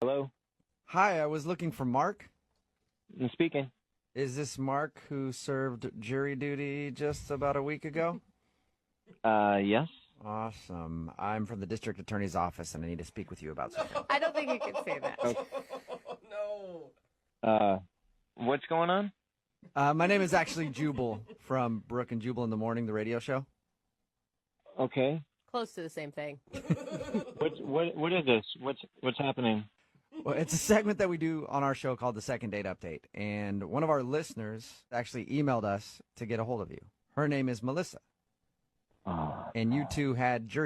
Hello, Hi, I was looking for Mark. I'm speaking. Is this Mark who served jury duty just about a week ago? Yes. Awesome. I'm from the district attorney's office and I need to speak with you about something. I don't think you can say that. Okay. No. What's going on? My name is actually Jubal from Brooke and Jubal in the Morning, the radio show. Okay. Close to the same thing. What is this? What's happening? Well, it's a segment that we do on our show called the Second Date Update. And one of our listeners actually emailed us to get a hold of you. Her name is Melissa. Oh, And you two had jury